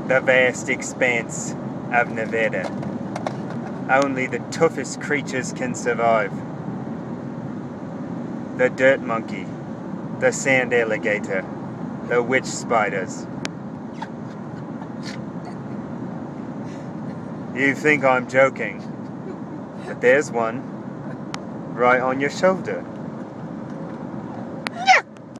the vast expanse of Nevada. Only the toughest creatures can survive. The dirt monkey, the sand alligator, the witch spiders. You think I'm joking, but there's one right on your shoulder.